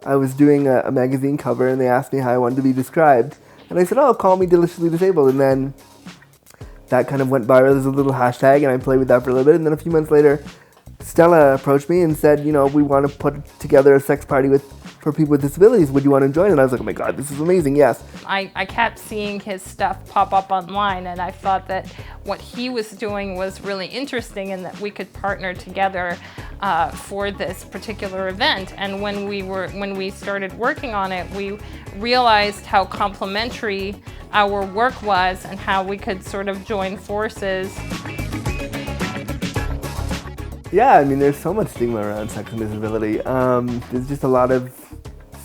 I was doing a magazine cover, and they asked me how I wanted to be described. And I said, oh, call me deliciously disabled. And then that kind of went viral. There's a little hashtag, and I played with that for a little bit. And then a few months later, Stella approached me and said, we want to put together a sex party for people with disabilities. Would you want to join? And I was like, oh my God, this is amazing, yes. I kept seeing his stuff pop up online, and I thought that what he was doing was really interesting and that we could partner together for this particular event. And when we started working on it, we realized how complementary our work was and how we could sort of join forces. Yeah, there's so much stigma around sex and disability. There's just a lot of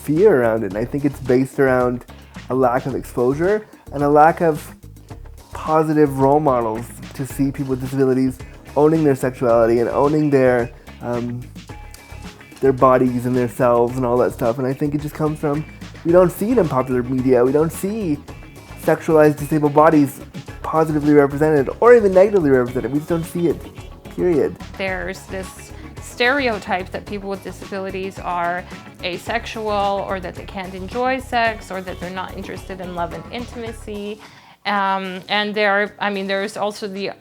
fear around it, and I think it's based around a lack of exposure and a lack of positive role models to see people with disabilities owning their sexuality and owning their bodies and their selves and all that stuff. And I think it just comes from, we don't see it in popular media. We don't see sexualized disabled bodies positively represented or even negatively represented. We just don't see it, period. There's this stereotype that people with disabilities are asexual, or that they can't enjoy sex, or that they're not interested in love and intimacy. And there's also the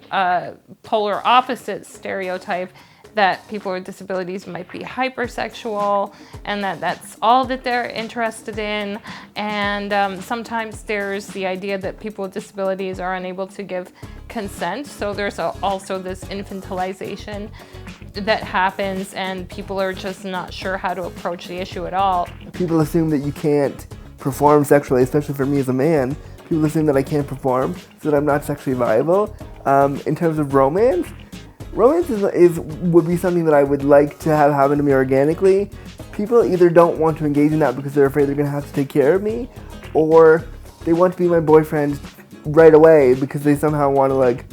polar opposite stereotype that people with disabilities might be hypersexual, and that's all that they're interested in. And sometimes there's the idea that people with disabilities are unable to give consent. So there's also this infantilization that happens, and people are just not sure how to approach the issue at all. People assume that you can't perform sexually, especially for me as a man. People assume that I can't perform, so that I'm not sexually viable. In terms of romance would be something that I would like to have happen to me organically. People either don't want to engage in that because they're afraid they're going to have to take care of me, or they want to be my boyfriend right away because they somehow want to,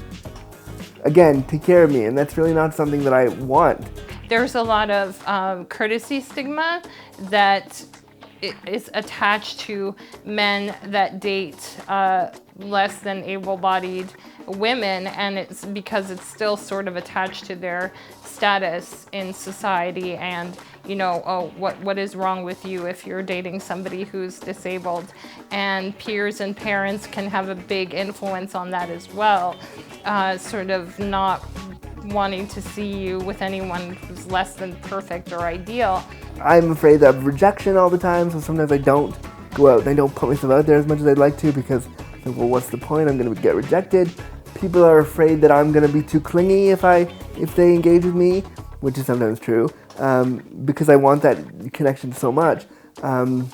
again, take care of me, and that's really not something that I want. There's a lot of courtesy stigma that is attached to men that date less than able-bodied women, and it's because it's still sort of attached to their status in society, and what is wrong with you if you're dating somebody who's disabled. And peers and parents can have a big influence on that as well, sort of not wanting to see you with anyone who's less than perfect or ideal. I'm afraid of rejection all the time, so sometimes I don't go out and I don't put myself out there as much as I'd like to, because I think, well, what's the point? I'm going to get rejected. People are afraid that I'm going to be too clingy if they engage with me, which is sometimes true, because I want that connection so much. And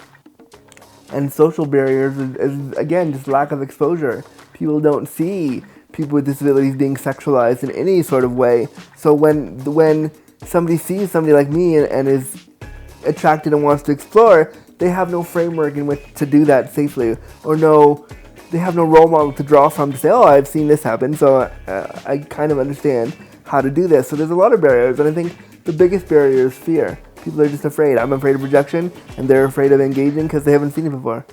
social barriers is again, just lack of exposure. People don't see people with disabilities being sexualized in any sort of way. So when somebody sees somebody like me and is attracted and wants to explore, they have no framework in which to do that safely, or they have no role model to draw from to say, oh, I've seen this happen, so I kind of understand how to do this. So there's a lot of barriers, and I think the biggest barrier is fear. People are just afraid. I'm afraid of rejection, and they're afraid of engaging because they haven't seen it before.